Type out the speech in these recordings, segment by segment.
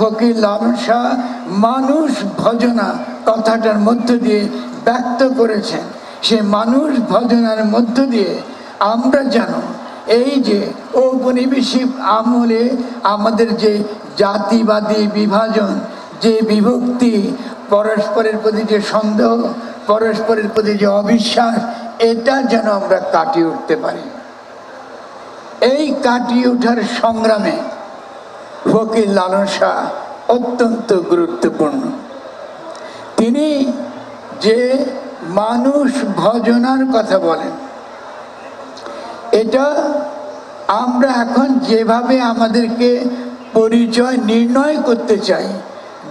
ফকির লালন শাহ মানুষ ভজনা কথাটার মধ্য দিয়ে ব্যক্ত করেছেন। সে মানুষ ভজনার মধ্য দিয়ে আমরা যেন এই যে ঔপনিবেশিক আমলে আমাদের যে জাতিবাদী বিভাজন, যে বিভক্তি, পরস্পরের প্রতি যে সন্দেহ, পরস্পরের প্রতি যে অবিশ্বাস, এটা যেন আমরা কাটিয়ে উঠতে পারি। এই কাটিয়ে ওঠার সংগ্রামে ফকির লালন শাহ অত্যন্ত গুরুত্বপূর্ণ। তিনি যে মানুষ ভজনার কথা বলেন, এটা আমরা এখন যেভাবে আমাদেরকে পরিচয় নির্ণয় করতে চাই,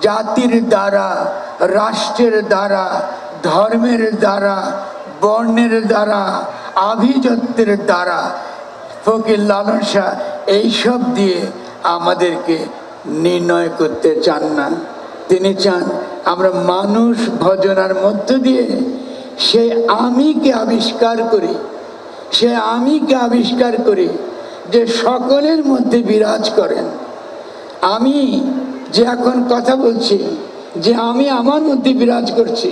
জাতির দ্বারা, রাষ্ট্রের দ্বারা, ধর্মের দ্বারা, বর্ণের দ্বারা, আভিজাত্যের দ্বারা, ফকির লালন শাহ এইসব দিয়ে আমাদেরকে নির্ণয় করতে চান না। তিনি চান আমরা মানুষ ভজনার মধ্য দিয়ে সে আমিকে আবিষ্কার করি, সে আমিকে আবিষ্কার করি যে সকলের মধ্যে বিরাজ করেন। আমি যে এখন কথা বলছি, যে আমি আমার মধ্যে বিরাজ করছি,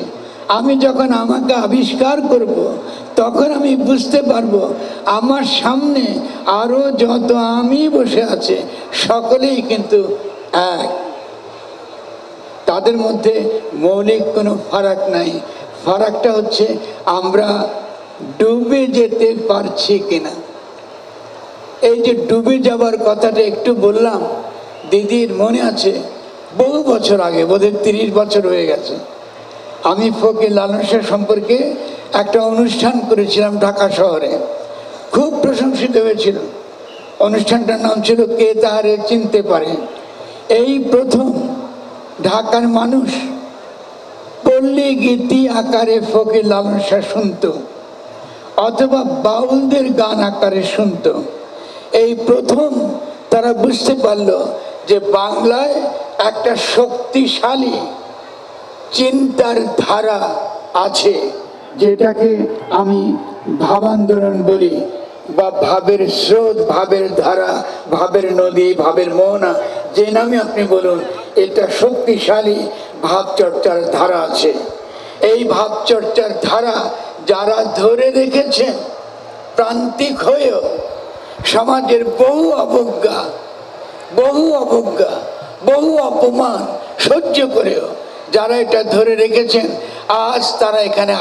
আমি যখন আমাকে আবিষ্কার করব তখন আমি বুঝতে পারবো আমার সামনে আরো যত আমি বসে আছে সকলেই কিন্তু এক, তাদের মধ্যে মৌলিক কোনো ফারাক নাই। ফারাকটা হচ্ছে আমরা ডুবে যেতে পারছি কিনা। এই যে ডুবে যাবার কথাটা একটু বললাম, দিদির মনে আছে বহু বছর আগে, বোধহয় 30 বছর হয়ে গেছে, আমি ফকির লালন শাহ সম্পর্কে একটা অনুষ্ঠান করেছিলাম ঢাকা শহরে, খুব প্রশংসিত হয়েছিল। অনুষ্ঠানটার নাম ছিল কে তাহারে চিনতে পারে। এই প্রথম ঢাকার মানুষ পল্লী গীতি আকারে ফকির লালন শাহ শুনত, অথবা বাউলদের গান আকারে শুনত। এই প্রথম তারা বুঝতে পারল যে বাংলায় একটা শক্তিশালী চিন্তার ধারা আছে, যেটাকে আমি ভাবান্দোলন বলি, বা ভাবের স্রোত, ভাবের ধারা, ভাবের নদী, ভাবের মোহনা, যে নামে আপনি বলুন, এটা শক্তিশালী ভাবচর্চার ধারা আছে। এই ভাবচর্চার ধারা যারা ধরে রেখেছেন, প্রান্তিক হয়েও সমাজের বহু অবজ্ঞা, বহু অপমান সহ্য করেও যারা এটা ধরে রেখেছেন, আজ তারা এখানে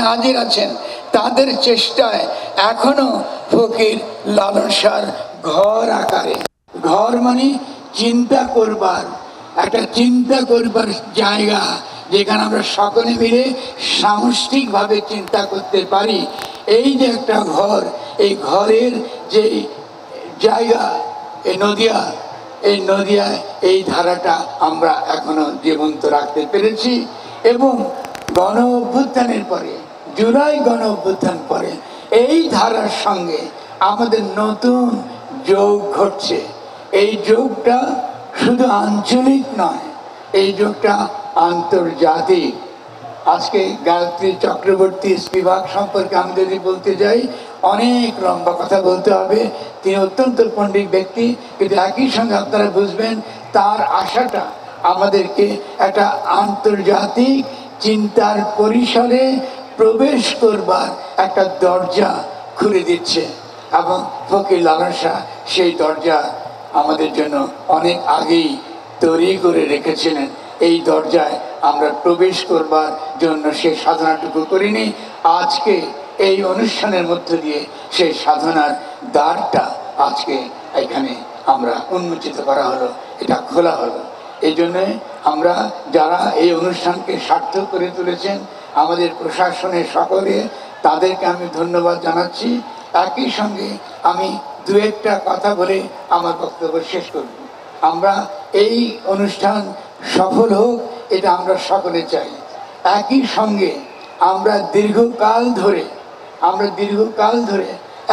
হাজির আছেন। তাদের চেষ্টায় এখনো ফকির লালন শাহর ঘর আকারে, ঘর মানে চিন্তা করবার, একটা চিন্তা করবার জায়গা, যেখানে আমরা সকলে মিলে সামষ্টিকভাবে চিন্তা করতে পারি। এই যে একটা ঘর, এই ঘরের যে জায়গা, এই নদিয়ায় এই ধারাটা আমরা এখনো জীবন্ত রাখতে পেরেছি। এবং গণ অভ্যুত্থানের পরে, জুলাই গণ অভ্যুত্থান পরে এই ধারার সঙ্গে আমাদের নতুন যোগ ঘটছে। এই যোগটা শুধু আঞ্চলিক নয়, এই যোগটা আন্তর্জাতিক। আজকে গায়ত্রী চক্রবর্তী স্পিভাক সম্পর্কে আমি যদি বলতে যাই, অনেক লম্বা কথা বলতে হবে। তিনি অত্যন্ত পণ্ডিত ব্যক্তি, কিন্তু একই সঙ্গে আপনারা বুঝবেন তার আশাটা আমাদেরকে একটা আন্তর্জাতিক চিন্তার পরিসরে প্রবেশ করবার একটা দরজা খুলে দিচ্ছে। এবং ফকির লালন শাহ সেই দরজা আমাদের জন্য অনেক আগেই তৈরি করে রেখেছিলেন। এই দরজায় আমরা প্রবেশ করবার জন্য সেই সাধনাটুকু করিনি। আজকে এই অনুষ্ঠানের মধ্য দিয়ে সেই সাধনার দ্বারটা আজকে এখানে আমরা উন্মোচিত করা হলো, এটা খোলা হলো। এই জন্যে আমরা যারা এই অনুষ্ঠানকে সার্থক করে তুলেছেন, আমাদের প্রশাসনের সকলে, তাদেরকে আমি ধন্যবাদ জানাচ্ছি। একই সঙ্গে আমি দু একটা কথা বলে আমার বক্তব্য শেষ করব। আমরা এই অনুষ্ঠান সফল হোক, এটা আমরা সকলে চাই। একই সঙ্গে আমরা দীর্ঘকাল ধরে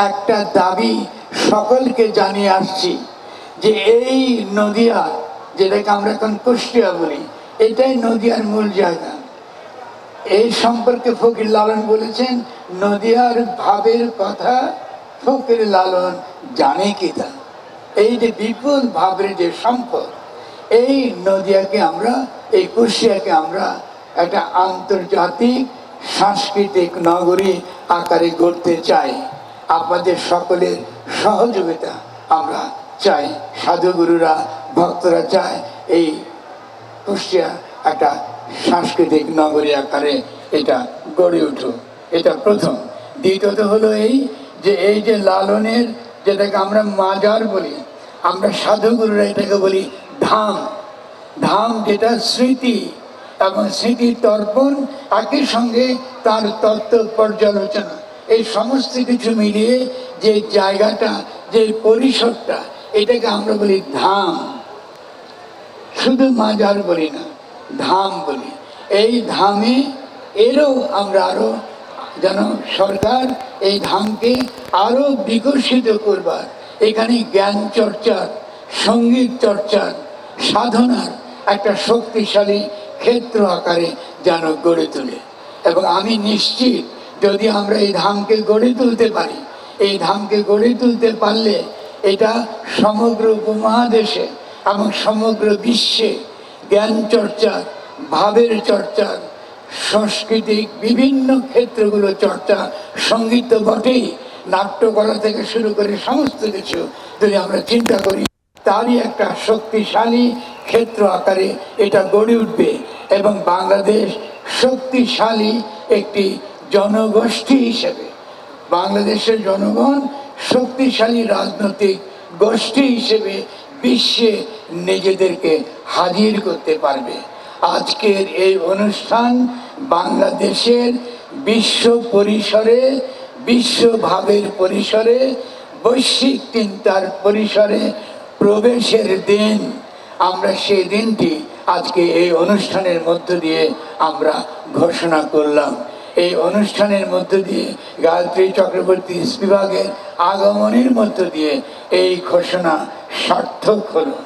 একটা দাবি সকলকে জানিয়ে আসছি, যে এই নদিয়া, যেটাকে আমরা এখন কুষ্টিয়া বলি, এটাই নদিয়ার মূল জায়গা। এই সম্পর্কে ফকির লালন বলেছেন, নদিয়ার ভাবের কথা ফকির লালন জানে কি তা। এই যে বিপুল ভাবের যে সম্পদ, এই নদিয়াকে আমরা, এই কুষ্টিয়াকে আমরা একটা আন্তর্জাতিক সাংস্কৃতিক নগরী আকারে গড়তে চাই। আপনাদের সকলের সহযোগিতা আমরা চাই, সাধুগুরুরা, ভক্তরা চায় এই কুষ্টিয়া একটা সাংস্কৃতিক নগরী আকারে এটা গড়ে উঠুক। এটা প্রথম। দ্বিতীয়ত হলো এই যে লালনের, যেটাকে আমরা মাজার বলি, আমরা সাধুগুরুরা এটাকে বলি ধাম। ধাম যেটা স্মৃতি এবং স্মৃতি তর্পণ, একই সঙ্গে তার তত্ত্ব পর্যালোচনা, এই সমস্ত কিছু মিলিয়ে যে জায়গাটা, যে পরিসরটা, এটাকে আমরা বলি ধাম। শুধু মাজার বলি না, ধাম বলি। এই ধামে এরও আমরা আরো যেন সরকার এই ধামকে আরো বিকশিত করবার, এখানে জ্ঞান চর্চার, সঙ্গীত চর্চার, সাধনার একটা শক্তিশালী ক্ষেত্র আকারে যেন গড়ে তোলে। এবং আমি নিশ্চিত যদি আমরা এই ধামকে গড়ে তুলতে পারি, এই ধামকে গড়ে তুলতে পারলে এটা সমগ্র উপমহাদেশে এবং সমগ্র বিশ্বে জ্ঞান চর্চার, ভাবের চর্চার, সাংস্কৃতিক বিভিন্ন ক্ষেত্রগুলো চর্চা, সঙ্গীত তো বটেই, নাট্যকলা থেকে শুরু করে সমস্ত কিছু যদি আমরা চিন্তা করি, তারই একটা শক্তিশালী ক্ষেত্র আকারে এটা গড়ে উঠবে। এবং বাংলাদেশ শক্তিশালী একটি জনগোষ্ঠী হিসেবে, বাংলাদেশের জনগণ শক্তিশালী রাজনৈতিক গোষ্ঠী হিসেবে বিশ্বে নিজেদেরকে হাজির করতে পারবে। আজকের এই অনুষ্ঠান বাংলাদেশের বিশ্ব পরিসরে, বিশ্বভাবের পরিসরে, বৈশ্বিক চিন্তার পরিসরে প্রবেশের দিন। আমরা সেই দিনটি আজকে এই অনুষ্ঠানের মধ্য দিয়ে আমরা ঘোষণা করলাম। এই অনুষ্ঠানের মধ্য দিয়ে গায়ত্রী চক্রবর্তী বিভাগের আগমনের মধ্য দিয়ে এই ঘোষণা সার্থক হলো।